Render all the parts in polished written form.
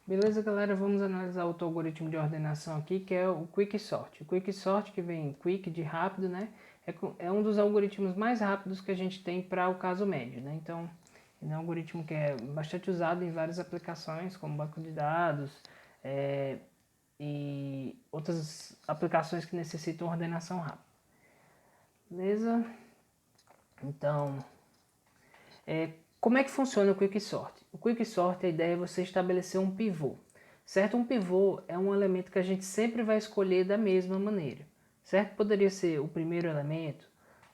Beleza, galera? Vamos analisar outro algoritmo de ordenação aqui, que é o Quicksort. O Quicksort, que vem Quick de rápido, né? É um dos algoritmos mais rápidos que a gente tem para o caso médio, né? Então, ele é um algoritmo que é bastante usado em várias aplicações, como banco de dados, e outras aplicações que necessitam ordenação rápida. Beleza? Então, como é que funciona o Quicksort? O Quicksort, a ideia é você estabelecer um pivô, certo? Um pivô é um elemento que a gente sempre vai escolher da mesma maneira, certo? Poderia ser o primeiro elemento,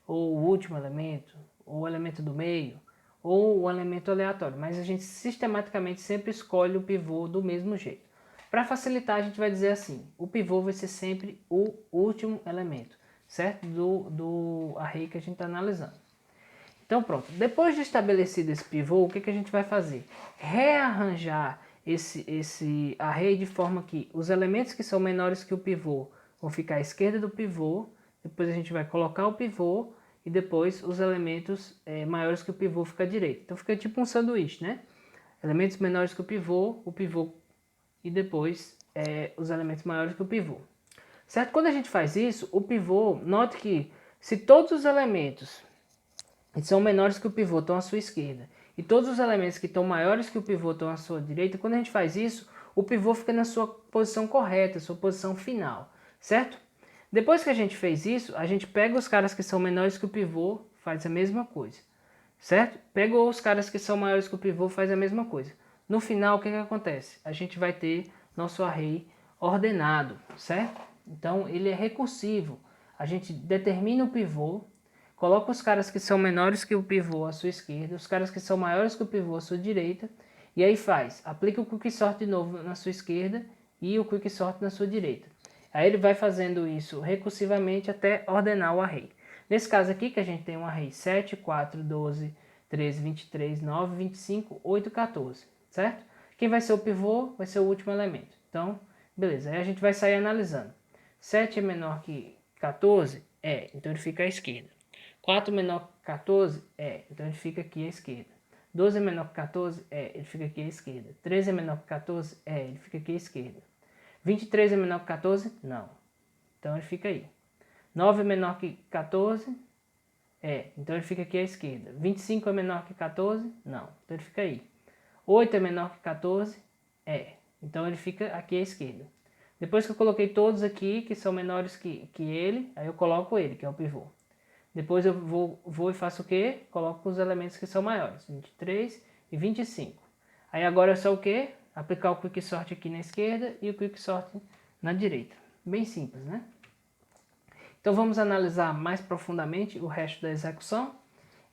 ou o último elemento, ou o elemento do meio, ou o elemento aleatório, mas a gente sistematicamente sempre escolhe o pivô do mesmo jeito. Para facilitar, a gente vai dizer assim, o pivô vai ser sempre o último elemento, certo? Do array que a gente está analisando. Então pronto, depois de estabelecido esse pivô, o que a gente vai fazer? Rearranjar esse array de forma que os elementos que são menores que o pivô vão ficar à esquerda do pivô, depois a gente vai colocar o pivô e depois os elementos maiores que o pivô fica à direita. Então fica tipo um sanduíche, né? Elementos menores que o pivô e depois os elementos maiores que o pivô. Certo? Quando a gente faz isso, o pivô, note que se todos os elementos que são menores que o pivô estão à sua esquerda, e todos os elementos que estão maiores que o pivô estão à sua direita, quando a gente faz isso, o pivô fica na sua posição correta, sua posição final, certo? Depois que a gente fez isso, a gente pega os caras que são menores que o pivô, faz a mesma coisa, certo? Pega os caras que são maiores que o pivô, faz a mesma coisa. No final, o que acontece? A gente vai ter nosso array ordenado, certo? Então, ele é recursivo. A gente determina o pivô, coloca os caras que são menores que o pivô à sua esquerda, os caras que são maiores que o pivô à sua direita, e aí aplica o Quicksort de novo na sua esquerda e o Quicksort na sua direita. Aí ele vai fazendo isso recursivamente até ordenar o array. Nesse caso aqui, que a gente tem um array 7, 4, 12, 13, 23, 9, 25, 8, 14, certo? Quem vai ser o pivô vai ser o último elemento. Então, beleza, aí a gente vai sair analisando. 7 é menor que 14? Então ele fica à esquerda. 4 menor que 14? Então ele fica aqui à esquerda. 12 é menor que 14? Ele fica aqui à esquerda. 13 é menor que 14? Ele fica aqui à esquerda. 23 é menor que 14? Não. Então ele fica aí. 9 é menor que 14? Então ele fica aqui à esquerda. 25 é menor que 14? Não. Então ele fica aí. 8 é menor que 14? Então ele fica aqui à esquerda. Depois que eu coloquei todos aqui, que são menores que ele, aí eu coloco ele, que é o pivô. Depois eu vou e faço o quê? Coloco os elementos que são maiores, 23 e 25. Aí agora é só o quê? Aplicar o Quicksort aqui na esquerda e o Quicksort na direita. Bem simples, né? Então vamos analisar mais profundamente o resto da execução.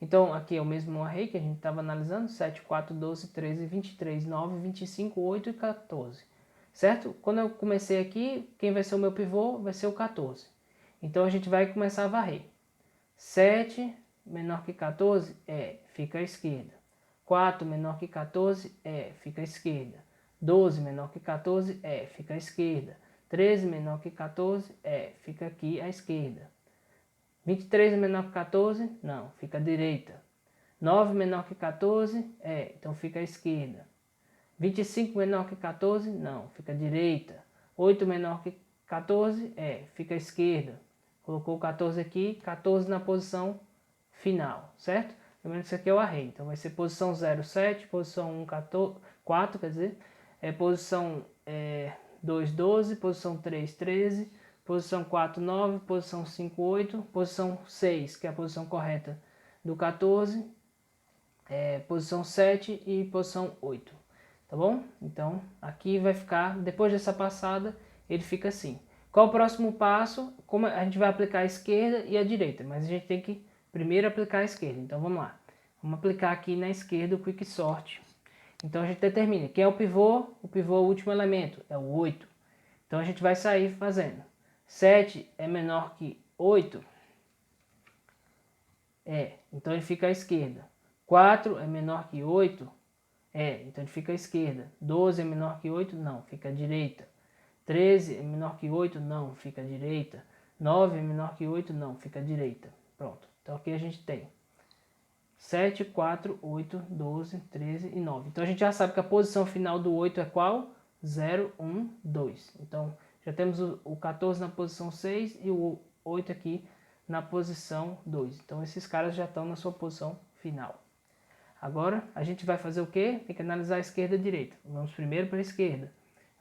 Então aqui é o mesmo array que a gente estava analisando, 7, 4, 12, 13, 23, 9, 25, 8 e 14. Certo? Quando eu comecei aqui, quem vai ser o meu pivô vai ser o 14. Então a gente vai começar a varrer. 7 menor que 14? Fica à esquerda. 4 menor que 14? Fica à esquerda. 12 menor que 14? Fica à esquerda. 13 menor que 14? Fica aqui à esquerda. 23 menor que 14? Não, fica à direita. 9 menor que 14? Então fica à esquerda. 25 menor que 14? Não, fica à direita. 8 menor que 14? Fica à esquerda. Colocou o 14 aqui, 14 na posição final, certo? Lembrando que isso aqui é o array, então vai ser posição 0, 7, posição 1, 14, 4, quer dizer, posição 2, 12, posição 3, 13, posição 4, 9, posição 5, 8, posição 6, que é a posição correta do 14, posição 7 e posição 8, tá bom? Então, aqui vai ficar, depois dessa passada, ele fica assim. Qual o próximo passo? Como a gente vai aplicar a esquerda e a direita, mas a gente tem que primeiro aplicar a esquerda. Então, vamos lá. Vamos aplicar aqui na esquerda o Quicksort. Então, a gente determina quem é o pivô é o último elemento, é o 8. Então, a gente vai sair fazendo. 7 é menor que 8? Então ele fica à esquerda. 4 é menor que 8? Então ele fica à esquerda. 12 é menor que 8? Não, fica à direita. 13 é menor que 8? Não, fica à direita. 9 é menor que 8? Não, fica à direita. Pronto. Então aqui a gente tem 7, 4, 8, 12, 13 e 9. Então a gente já sabe que a posição final do 8 é qual? 0, 1, 2. Então, já temos o 14 na posição 6 e o 8 aqui na posição 2. Então, esses caras já estão na sua posição final. Agora, a gente vai fazer o quê? Tem que analisar a esquerda e a direita. Vamos primeiro para a esquerda.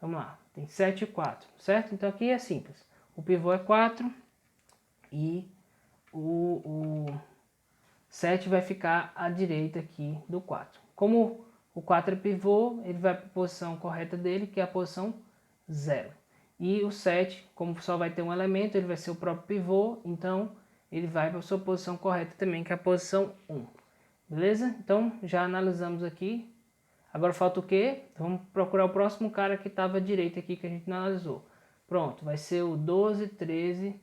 Vamos lá. Tem 7 e 4, certo? Então, aqui é simples. O pivô é 4 e o 7 vai ficar à direita aqui do 4. Como o 4 é pivô, ele vai para a posição correta dele, que é a posição 0. E o 7, como só vai ter um elemento, ele vai ser o próprio pivô, então ele vai para a sua posição correta também, que é a posição 1. Beleza? Então já analisamos aqui. Agora falta o quê? Vamos procurar o próximo cara que estava à direita aqui, que a gente não analisou. Pronto, vai ser o 12, 13,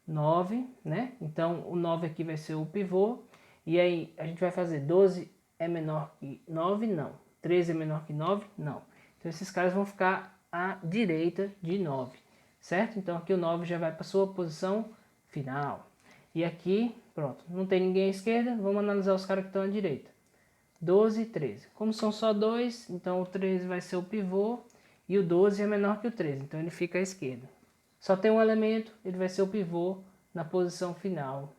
9, né? Então o 9 aqui vai ser o pivô. E aí a gente vai fazer 12 é menor que 9? Não. 13 é menor que 9? Não. Então esses caras vão ficar à direita de 9, certo? Então aqui o 9 já vai para a sua posição final. E aqui, pronto, não tem ninguém à esquerda, vamos analisar os caras que estão à direita. 12 e 13. Como são só dois, então o 13 vai ser o pivô e o 12 é menor que o 13, então ele fica à esquerda. Só tem um elemento, ele vai ser o pivô na posição final,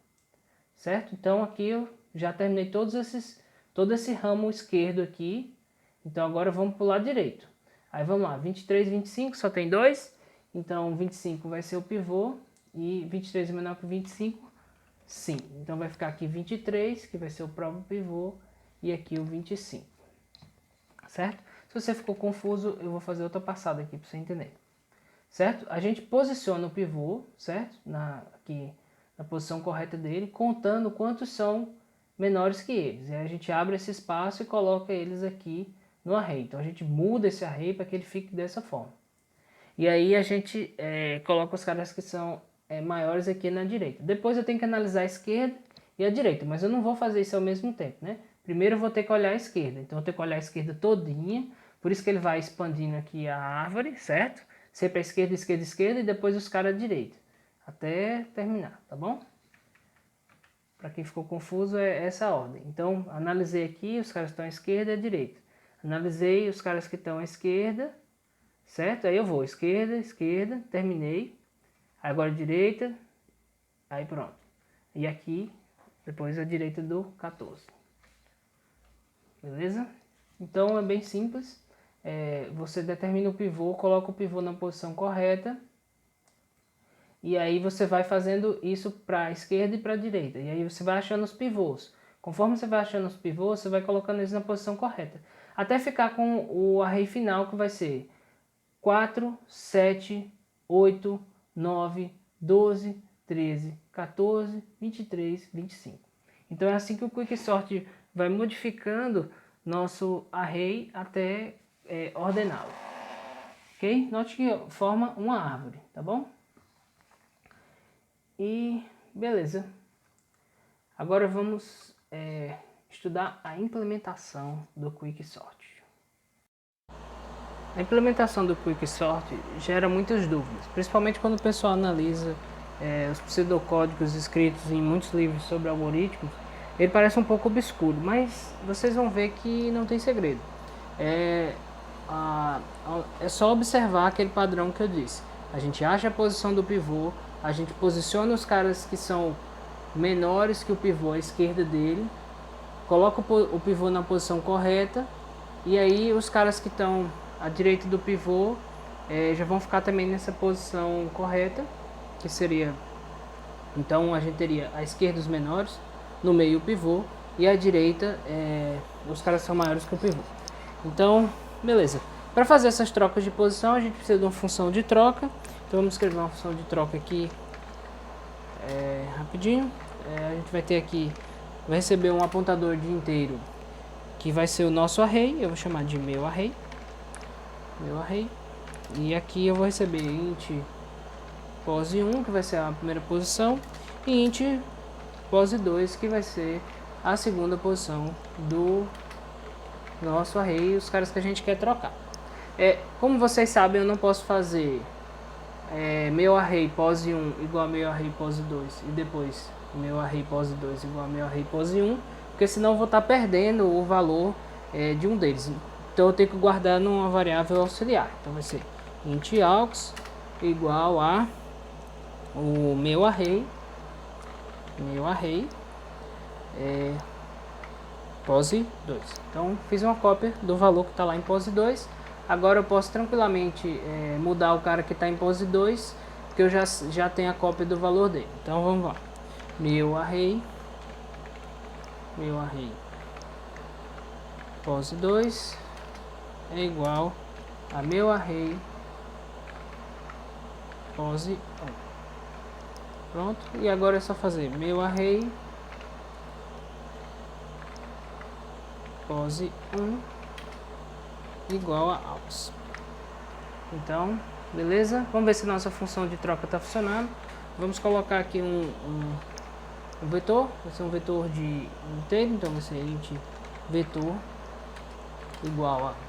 certo? Então aqui eu já terminei todo esse ramo esquerdo aqui, então agora vamos para o lado direito. Aí vamos lá, 23 e 25, só tem dois, então 25 vai ser o pivô e 23 é menor que 25, sim. Então vai ficar aqui 23, que vai ser o próprio pivô, e aqui o 25, certo? Se você ficou confuso, eu vou fazer outra passada aqui para você entender, certo? A gente posiciona o pivô, certo? Aqui na posição correta dele, contando quantos são menores que eles. E aí a gente abre esse espaço e coloca eles aqui no array. Então a gente muda esse array para que ele fique dessa forma. E aí a gente coloca os caras que são maiores aqui na direita. Depois eu tenho que analisar a esquerda e a direita, mas eu não vou fazer isso ao mesmo tempo, né? Primeiro eu vou ter que olhar a esquerda, então eu tenho que olhar a esquerda todinha, por isso que ele vai expandindo aqui a árvore, certo? Sempre a esquerda, esquerda, esquerda e depois os caras à direita, até terminar, tá bom? Para quem ficou confuso é essa a ordem. Então analisei aqui, os caras que estão à esquerda e à direita. Analisei os caras que estão à esquerda, certo? Aí eu vou esquerda, esquerda, terminei. Agora direita, aí pronto. E aqui, depois a direita do 14. Beleza? Então é bem simples. Você determina o pivô, coloca o pivô na posição correta. E aí você vai fazendo isso para a esquerda e para a direita. E aí você vai achando os pivôs. Conforme você vai achando os pivôs, você vai colocando eles na posição correta. Até ficar com o array final, que vai ser 4, 7, 8, 9, 12, 13, 14, 23, 25. Então é assim que o Quicksort vai modificando nosso array até ordená-lo. Ok? Note que forma uma árvore, tá bom? E beleza. Agora vamos estudar a implementação do Quicksort. A implementação do Quicksort gera muitas dúvidas, principalmente quando o pessoal analisa os pseudocódigos escritos em muitos livros sobre algoritmos. Ele parece um pouco obscuro, mas vocês vão ver que não tem segredo. É só observar aquele padrão que eu disse. A gente acha a posição do pivô, a gente posiciona os caras que são menores que o pivô à esquerda dele, coloca o pivô na posição correta, e aí os caras que estão à direita do pivô já vão ficar também nessa posição correta, que seria, então a gente teria à esquerda os menores, no meio o pivô, e à direita os caras são maiores que o pivô. Então, beleza. Para fazer essas trocas de posição, a gente precisa de uma função de troca. Então vamos escrever uma função de troca aqui rapidinho. A gente vai ter aqui, vai receber um apontador de inteiro, que vai ser o nosso array. Eu vou chamar de meu array. E aqui eu vou receber int pose 1, que vai ser a primeira posição, e int pose 2, que vai ser a segunda posição do nosso array, os caras que a gente quer trocar. Como vocês sabem, eu não posso fazer meu array pose 1 igual a meu array pose 2 e depois meu array pose 2 igual a meu array pose 1, porque senão eu vou estar perdendo o valor de um deles. Então eu tenho que guardar numa variável auxiliar. Então vai ser int aux igual a o meu array pose 2. Então fiz uma cópia do valor que está lá em pose 2. Agora eu posso tranquilamente mudar o cara que está em pose 2, que eu já tenho a cópia do valor dele. Então vamos lá. Meu array pose 2 é igual a meu array pose 1. Pronto, e agora é só fazer meu array pose 1 igual a aux. Então, beleza? Vamos ver se nossa função de troca está funcionando. Vamos colocar aqui um vetor, vai ser um vetor de inteiro, então vai ser int vetor igual a...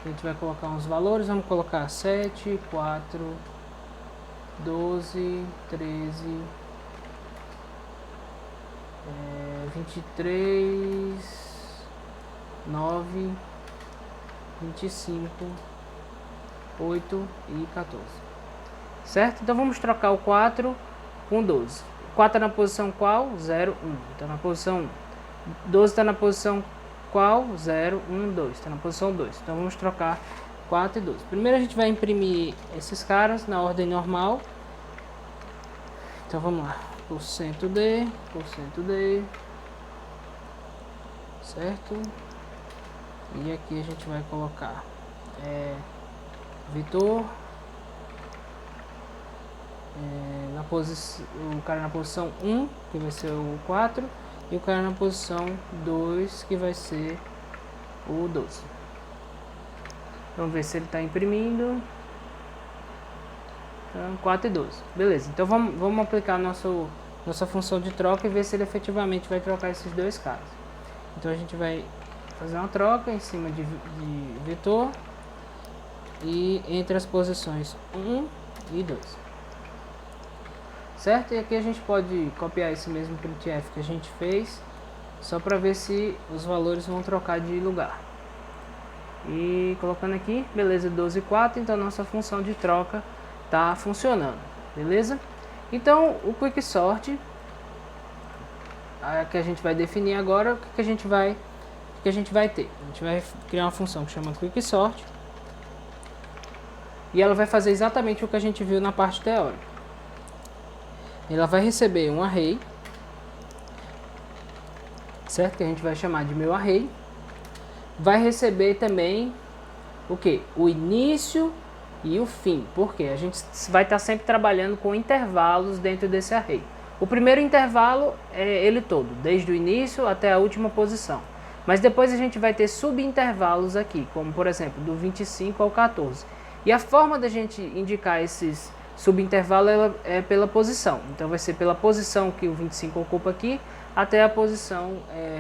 A gente vai colocar uns valores, vamos colocar 7, 4, 12, 13, 23, 9, 25, 8 e 14. Certo? Então vamos trocar o 4 com 12. 4 está na posição qual? 0, 1. Está na posição 1. 12 está na posição qual? 0, 1, 2. Está na posição 2. Então vamos trocar 4 e 12. Primeiro a gente vai imprimir esses caras na ordem normal. Então vamos lá. %d, certo? E aqui a gente vai colocar vetor, na posição, o cara na posição 1, que vai ser o 4, e o cara na posição 2, que vai ser o 12. Vamos ver se ele está imprimindo. Então, 4 e 12. Beleza, então vamos aplicar nossa função de troca e ver se ele efetivamente vai trocar esses dois caras. Então a gente vai fazer uma troca em cima de vetor e entre as posições 1 e 2. Certo? E aqui a gente pode copiar esse mesmo printf que a gente fez, só para ver se os valores vão trocar de lugar. E colocando aqui, beleza, 12 e 4, então nossa função de troca está funcionando, beleza? Então o quicksort que a gente vai definir agora, o que a gente vai ter? A gente vai criar uma função que chama quicksort e ela vai fazer exatamente o que a gente viu na parte teórica. Ela vai receber um array, certo? Que a gente vai chamar de meu array. Vai receber também o que? O início e o fim. Por quê? A gente vai estar sempre trabalhando com intervalos dentro desse array. O primeiro intervalo é ele todo, desde o início até a última posição. Mas depois a gente vai ter subintervalos aqui, como por exemplo, do 25 ao 14. E a forma da gente indicar esses subintervalos é pela posição. Então vai ser pela posição que o 25 ocupa aqui, até a posição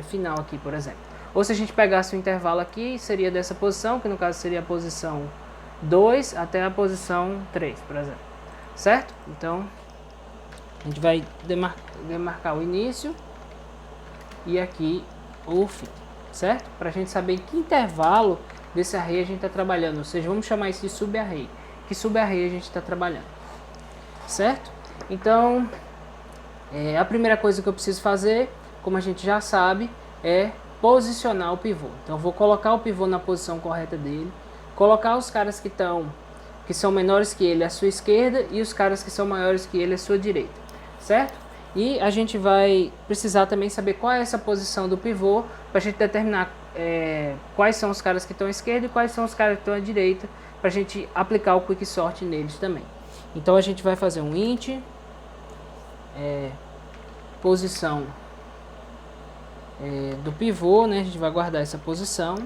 final aqui, por exemplo. Ou se a gente pegasse o intervalo aqui, seria dessa posição, que no caso seria a posição 2 até a posição 3, por exemplo. Certo? Então, a gente vai demarcar o início e aqui o fim. Certo? Para a gente saber em que intervalo desse array a gente está trabalhando. Ou seja, vamos chamar isso de subarray. Que subarray a gente está trabalhando. Certo? Então, a primeira coisa que eu preciso fazer, como a gente já sabe, é posicionar o pivô. Então eu vou colocar o pivô na posição correta dele, colocar os caras que são menores que ele à sua esquerda e os caras que são maiores que ele à sua direita, certo? E a gente vai precisar também saber qual é essa posição do pivô para a gente determinar quais são os caras que estão à esquerda e quais são os caras que estão à direita, para a gente aplicar o quicksort neles também. Então a gente vai fazer um int posição do pivô, né? A gente vai guardar essa posição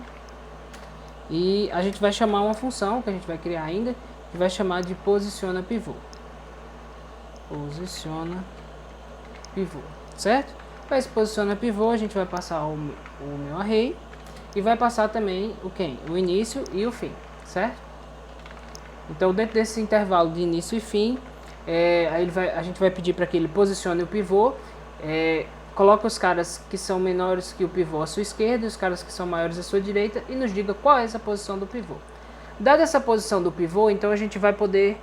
e a gente vai chamar uma função que a gente vai criar ainda, que vai chamar de posiciona pivô. Posiciona pivô, certo? Para esse posiciona pivô a gente vai passar o meu array e vai passar também o início e o fim, certo? Então dentro desse intervalo de início e fim, a gente vai pedir para que ele posicione o pivô coloque os caras que são menores que o pivô à sua esquerda e os caras que são maiores à sua direita e nos diga qual é essa posição do pivô. Dada essa posição do pivô, então a gente vai poder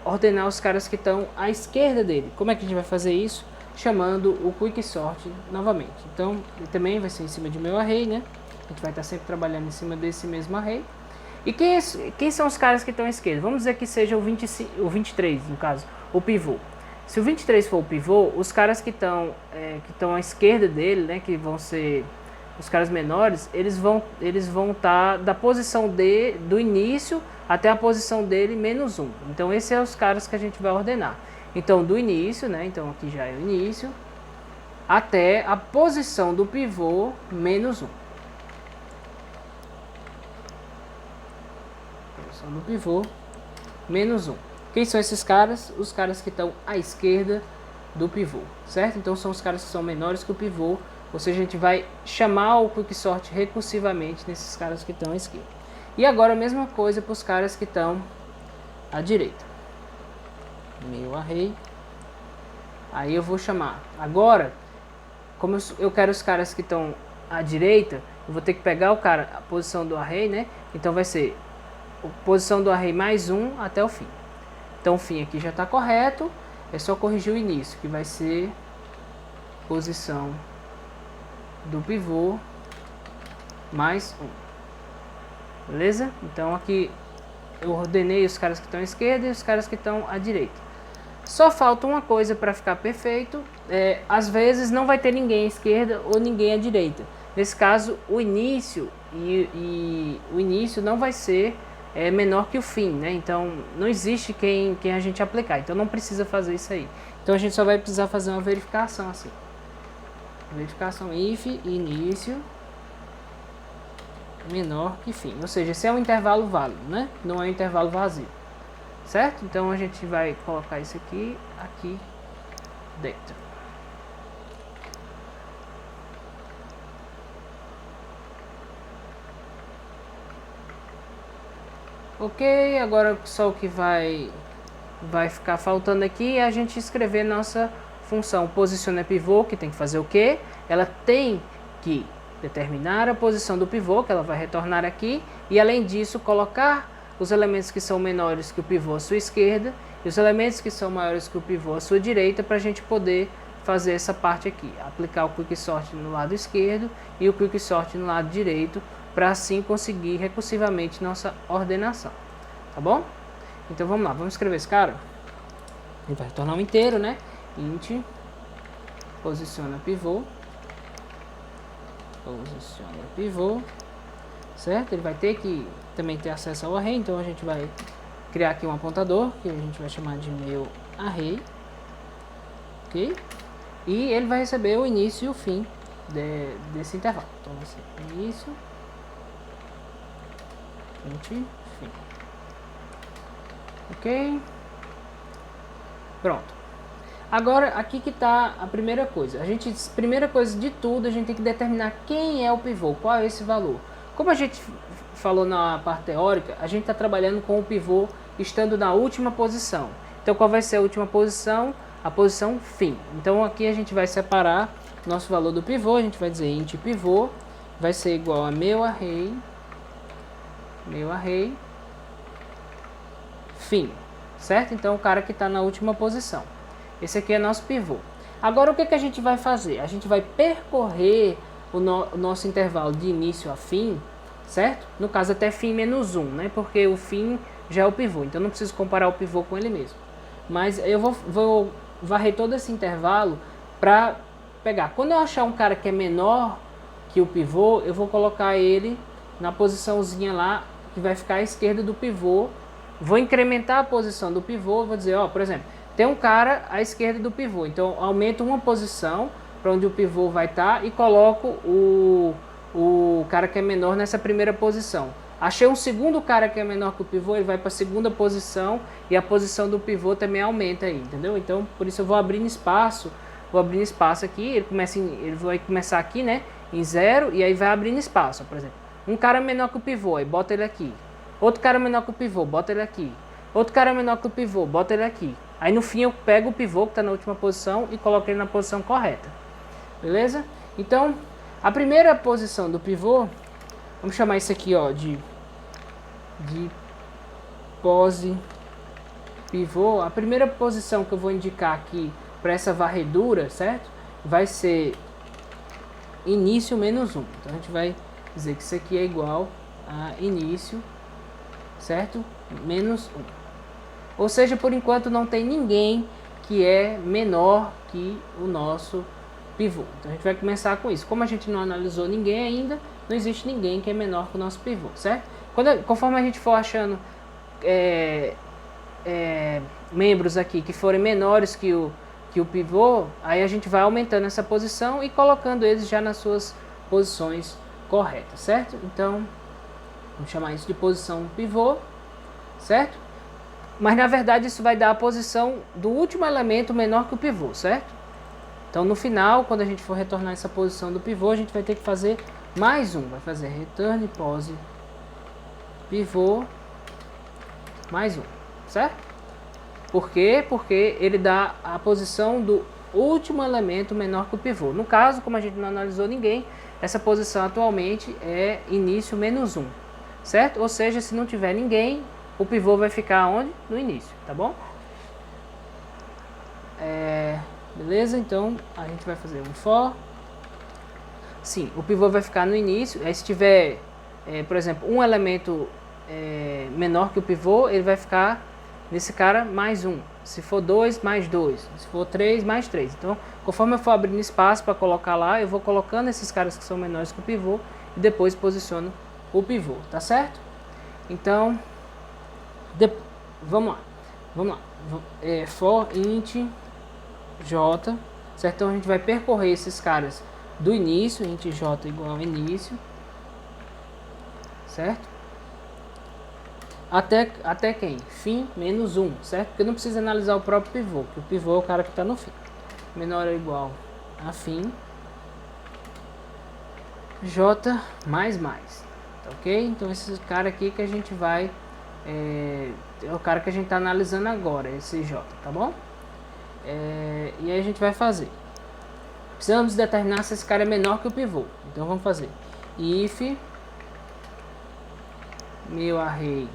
ordenar os caras que estão à esquerda dele. Como é que a gente vai fazer isso? Chamando o Quicksort novamente. Então, também vai ser em cima de meu array, né? A gente vai estar sempre trabalhando em cima desse mesmo array. E quem são os caras que estão à esquerda? Vamos dizer que seja o 23, no caso, o pivô. Se o 23 for o pivô, os caras que estão à esquerda dele, né, que vão ser os caras menores, eles vão estar da posição do início até a posição dele menos 1. Então, esses são os caras que a gente vai ordenar. Então, do início, né, então aqui já é o início, até a posição do pivô menos 1. Posição do pivô menos 1. Quem são esses caras? Os caras que estão à esquerda do pivô, certo? Então são os caras que são menores que o pivô, ou seja, a gente vai chamar o Quicksort recursivamente nesses caras que estão à esquerda. E agora a mesma coisa para os caras que estão à direita. Meu array. Aí eu vou chamar. Agora, como eu quero os caras que estão à direita, eu vou ter que pegar a posição do array, né? Então vai ser a posição do array mais 1 até o fim. Então o fim aqui já está correto, é só corrigir o início, que vai ser posição do pivô mais 1. Beleza? Então aqui eu ordenei os caras que estão à esquerda e os caras que estão à direita. Só falta uma coisa para ficar perfeito, às vezes não vai ter ninguém à esquerda ou ninguém à direita. Nesse caso, o início o início não vai ser menor que o fim, né? Então não existe quem a gente aplicar, então não precisa fazer isso aí. Então a gente só vai precisar fazer uma verificação assim. Verificação if início menor que fim, ou seja, esse é um intervalo válido, né? Não é um intervalo vazio, certo? Então a gente vai colocar isso aqui dentro. Ok, agora só o que vai ficar faltando aqui é a gente escrever nossa função posiciona pivô, que tem que fazer o quê? Ela tem que determinar a posição do pivô, que ela vai retornar aqui, e além disso colocar os elementos que são menores que o pivô à sua esquerda e os elementos que são maiores que o pivô à sua direita, para a gente poder fazer essa parte aqui, aplicar o Quicksort no lado esquerdo e o Quicksort no lado direito, para assim conseguir recursivamente nossa ordenação, tá bom? Então vamos lá, vamos escrever esse cara. A gente vai retornar um inteiro, né? Int posiciona pivô, certo? Ele vai ter que também ter acesso ao array, então a gente vai criar aqui um apontador que a gente vai chamar de meu array, ok? E ele vai receber o início e o fim desse intervalo. Então vai ser início, fim. Ok? Pronto. Agora aqui que está a primeira coisa. Primeira coisa de tudo, a gente tem que determinar quem é o pivô, qual é esse valor. Como a gente falou na parte teórica, a gente está trabalhando com o pivô estando na última posição. Então qual vai ser a última posição? A posição fim. Então aqui a gente vai separar nosso valor do pivô, a gente vai dizer int pivô vai ser igual a meu array fim, certo? Então o cara que está na última posição. Esse aqui é nosso pivô. Agora o que a gente vai fazer? A gente vai percorrer o nosso intervalo de início a fim, certo? No caso até fim menos 1, né? Porque o fim já é o pivô, então não preciso comparar o pivô com ele mesmo. Mas eu vou varrer todo esse intervalo para pegar. Quando eu achar um cara que é menor que o pivô, eu vou colocar ele na posiçãozinha lá que vai ficar à esquerda do pivô. Vou incrementar a posição do pivô, vou dizer, ó, por exemplo, tem um cara à esquerda do pivô, então aumento uma posição para onde o pivô vai estar e coloco o cara que é menor nessa primeira posição. Achei um segundo cara que é menor que o pivô, ele vai para a segunda posição e a posição do pivô também aumenta aí, entendeu? Então por isso eu vou abrindo espaço aqui, ele vai começar aqui, né, em 0 e aí vai abrindo espaço, por exemplo. Um cara menor que o pivô, aí bota ele aqui. Outro cara menor que o pivô, bota ele aqui. Outro cara menor que o pivô, bota ele aqui. Aí no fim eu pego o pivô que está na última posição e coloco ele na posição correta. Beleza? Então, a primeira posição do pivô, vamos chamar isso aqui, ó, de pose pivô. A primeira posição que eu vou indicar aqui para essa varredura, certo? Vai ser início menos 1. Então a gente vai dizer que isso aqui é igual a início, certo? Menos 1. Ou seja, por enquanto não tem ninguém que é menor que o nosso pivô. Então a gente vai começar com isso. Como a gente não analisou ninguém ainda, não existe ninguém que é menor que o nosso pivô, certo? Conforme a gente for achando membros aqui que forem menores que o pivô, aí a gente vai aumentando essa posição e colocando eles já nas suas posições corretas, certo? Então, vamos chamar isso de posição pivô, certo? Mas na verdade isso vai dar a posição do último elemento menor que o pivô, certo? Então no final, quando a gente for retornar essa posição do pivô, a gente vai ter que fazer mais um. Vai fazer return pose pivô mais um, certo? Por quê? Porque ele dá a posição do último elemento menor que o pivô. No caso, como a gente não analisou ninguém, essa posição atualmente é início menos 1, certo? Ou seja, se não tiver ninguém, o pivô vai ficar onde? No início, tá bom? Beleza? Então, a gente vai fazer um for. Sim, o pivô vai ficar no início. Aí se tiver, por exemplo, um elemento menor que o pivô, ele vai ficar nesse cara mais 1. Se for 2, mais 2. Se for 3, mais 3. Então, conforme eu for abrindo espaço para colocar lá, eu vou colocando esses caras que são menores que o pivô e depois posiciono o pivô, tá certo? Então, vamos lá. For int j, certo? Então a gente vai percorrer esses caras do início, int j igual a início, certo? Até quem? Fim menos 1, certo? Porque não precisa analisar o próprio pivô, porque o pivô é o cara que está no fim. Menor ou igual a fim j mais, tá ok? Então esse cara aqui que a gente vai é o cara que a gente está analisando agora, esse j, tá bom? E aí a gente vai fazer. Precisamos determinar se esse cara é menor que o pivô. Então vamos fazer if meu array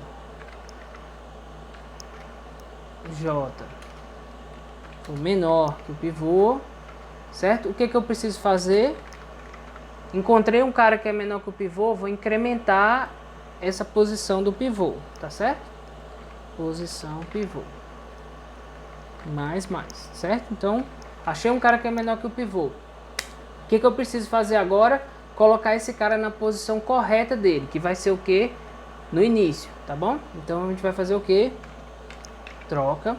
j for menor que o pivô, certo? O que eu preciso fazer? Encontrei um cara que é menor que o pivô, vou incrementar essa posição do pivô, tá certo? Posição pivô mais, certo? Então, achei um cara que é menor que o pivô. O que eu preciso fazer agora? Colocar esse cara na posição correta dele, que vai ser o que? No início, tá bom? Então, a gente vai fazer o que? Troca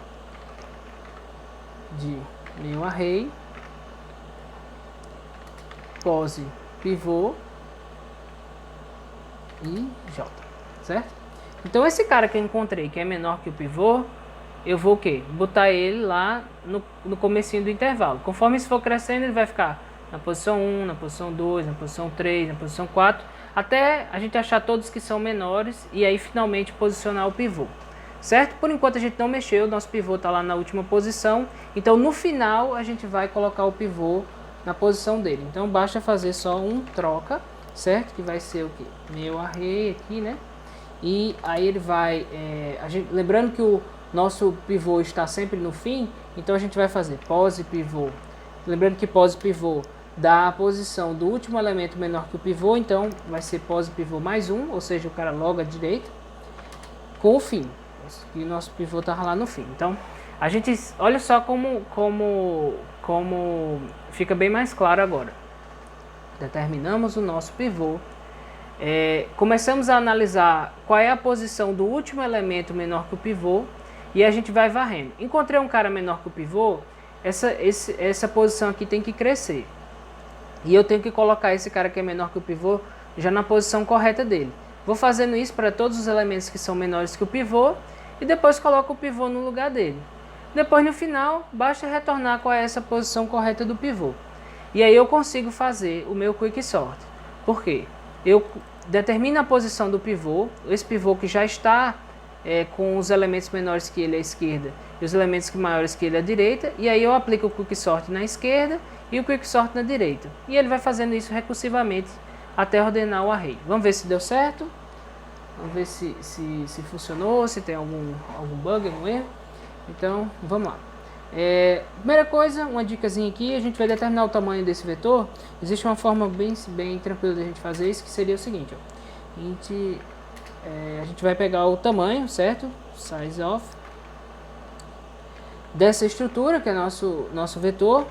de meu array pose pivô e j, certo? Então, esse cara que eu encontrei, que é menor que o pivô, eu vou o quê? Botar ele lá no comecinho do intervalo. Conforme isso for crescendo, ele vai ficar na posição 1, na posição 2, na posição 3, na posição 4, até a gente achar todos que são menores e aí finalmente posicionar o pivô, certo? Por enquanto a gente não mexeu, nosso pivô está lá na última posição, então no final a gente vai colocar o pivô na posição dele. Então basta fazer só um troca, certo? Que vai ser o que? Meu array aqui, né? E aí ele vai, lembrando que o nosso pivô está sempre no fim, então a gente vai fazer pose pivô. Lembrando que pose pivô dá a posição do último elemento menor que o pivô, então vai ser pose pivô mais 1, ou seja, o cara logo à direita, com o fim. E o nosso pivô está lá no fim. Então, a gente, olha só como fica bem mais claro agora. Determinamos o nosso pivô. Começamos a analisar qual é a posição do último elemento menor que o pivô e a gente vai varrendo. Encontrei um cara menor que o pivô, essa posição aqui tem que crescer. E eu tenho que colocar esse cara que é menor que o pivô já na posição correta dele. Vou fazendo isso para todos os elementos que são menores que o pivô e depois coloco o pivô no lugar dele. Depois no final, basta retornar qual é essa posição correta do pivô. E aí eu consigo fazer o meu quicksort. Por quê? Eu determino a posição do pivô, esse pivô que já está com os elementos menores que ele à esquerda e os elementos maiores que ele à direita, e aí eu aplico o quicksort na esquerda e o quicksort na direita. E ele vai fazendo isso recursivamente até ordenar o array. Vamos ver se deu certo. Vamos ver se funcionou, se tem algum bug, algum erro. Então, vamos lá. Primeira coisa, uma dicasinha aqui, a gente vai determinar o tamanho desse vetor. Existe uma forma bem tranquila de a gente fazer isso, que seria o seguinte, ó. A gente vai pegar o tamanho, certo? Size of dessa estrutura, que é nosso vetor.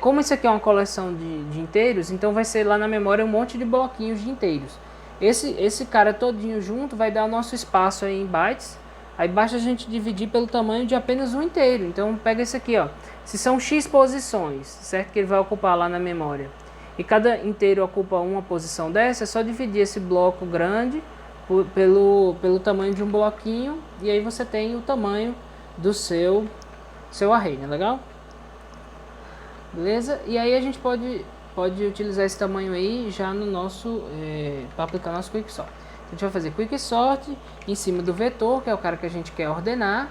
Como isso aqui é uma coleção de inteiros, então vai ser lá na memória um monte de bloquinhos de inteiros. Esse cara todinho junto vai dar o nosso espaço aí em bytes. Aí basta a gente dividir pelo tamanho de apenas um inteiro. Então pega esse aqui, ó. Se são x posições, certo? Que ele vai ocupar lá na memória. E cada inteiro ocupa uma posição dessa, é só dividir esse bloco grande pelo tamanho de um bloquinho. E aí você tem o tamanho do seu array, né? Legal? Beleza? E aí a gente pode utilizar esse tamanho aí já no nosso, para aplicar nosso quicksort. A gente vai fazer quicksort em cima do vetor, que é o cara que a gente quer ordenar.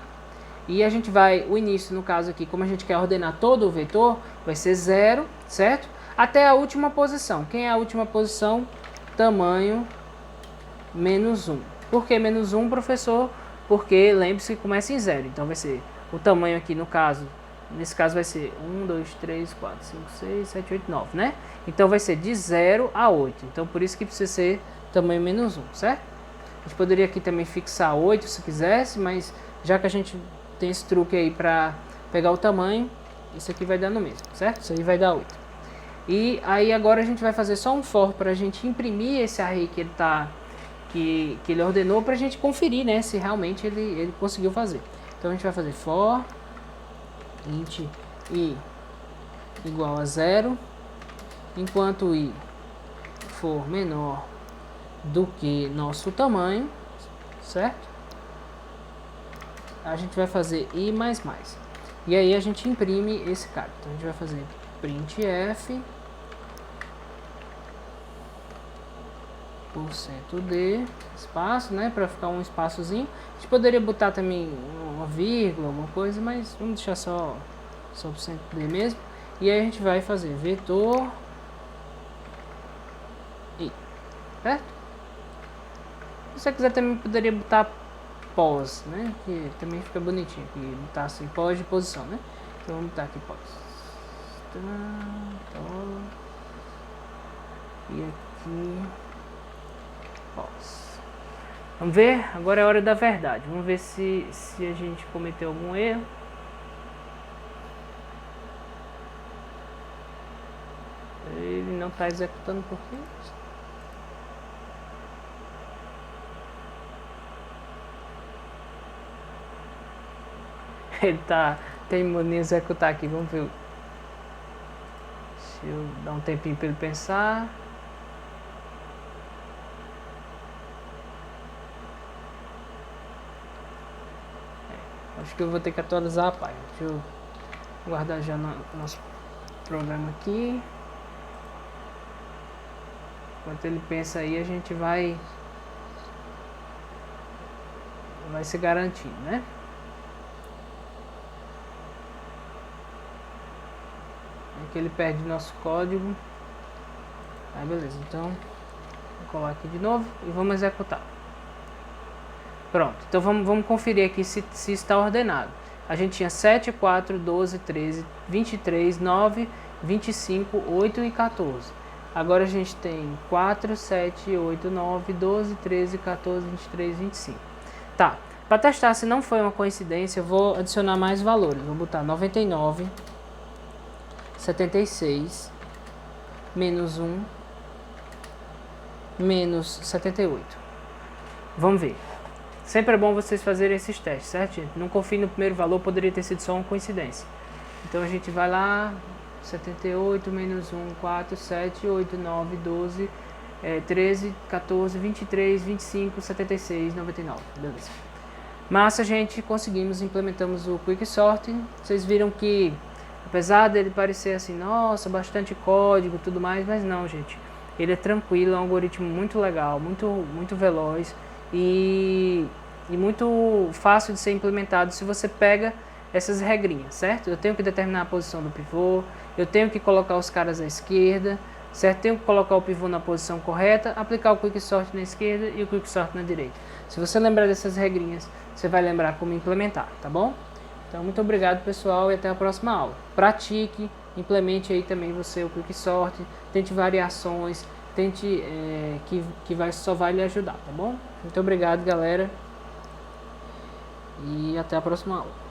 E a gente vai, o início no caso aqui, como a gente quer ordenar todo o vetor, vai ser 0, certo? Até a última posição. Quem é a última posição? Tamanho menos 1. Por que menos 1, professor? Porque lembre-se que começa em 0. Então vai ser o tamanho aqui no caso, nesse caso vai ser 1, 2, 3, 4, 5, 6, 7, 8, 9, né? Então vai ser de 0 a 8. Então por isso que precisa ser tamanho menos 1, certo? A gente poderia aqui também fixar 8 se quisesse, mas já que a gente tem esse truque aí para pegar o tamanho, isso aqui vai dar no mesmo, certo? Isso aí vai dar 8. E aí agora a gente vai fazer só um for para a gente imprimir esse array que ele ordenou, para a gente conferir, né, se realmente ele conseguiu fazer. Então a gente vai fazer for int i igual a 0, enquanto i for menor do que nosso tamanho, certo? A gente vai fazer i mais mais. E aí a gente imprime esse cara. Então a gente vai fazer printf %d espaço, né, para ficar um espaçozinho. A gente poderia botar também uma vírgula, alguma coisa, mas vamos deixar só %d mesmo. E aí a gente vai fazer vetor i, certo? Se você quiser também poderia botar pós, né, que também fica bonitinho, que botar assim pós de posição, né? Então vamos botar aqui pós. E aqui pós. Vamos ver? Agora é a hora da verdade. Vamos ver se a gente cometeu algum erro. Ele não está executando por quê? Ele tá teimando em executar aqui, vamos ver. Deixa eu dar um tempinho para ele pensar. Acho que eu vou ter que atualizar a página. Deixa eu guardar já no nosso programa aqui. Enquanto ele pensa aí, a gente vai se garantindo, né? Aqui ele perde nosso código. Aí beleza, então vou colar aqui de novo e vamos executar. Pronto, então vamos conferir aqui se está ordenado. A gente tinha 7, 4, 12, 13, 23, 9, 25, 8 e 14. Agora a gente tem 4, 7, 8, 9, 12, 13, 14, 23, 25. Tá, para testar se não foi uma coincidência, eu vou adicionar mais valores. Vou botar 99, 76, menos 1, menos 78. Vamos ver. Sempre é bom vocês fazerem esses testes, certo, gente? Não confie no primeiro valor, poderia ter sido só uma coincidência. Então a gente vai lá, 78, menos 1, 4, 7, 8, 9, 12, 13, 14, 23, 25, 76, 99. Beleza. Massa, gente, conseguimos, implementamos o quicksort. Vocês viram que, apesar dele parecer assim, nossa, bastante código e tudo mais, mas não, gente. Ele é tranquilo, é um algoritmo muito legal, muito veloz e muito fácil de ser implementado se você pega essas regrinhas, certo? Eu tenho que determinar a posição do pivô, eu tenho que colocar os caras à esquerda, certo? Tenho que colocar o pivô na posição correta, aplicar o Quicksort na esquerda e o Quicksort na direita. Se você lembrar dessas regrinhas, você vai lembrar como implementar, tá bom? Então, muito obrigado, pessoal, e até a próxima aula. Pratique, implemente aí também você o Quicksort, tente variações, tente só vai lhe ajudar, tá bom? Muito obrigado, galera, e até a próxima aula.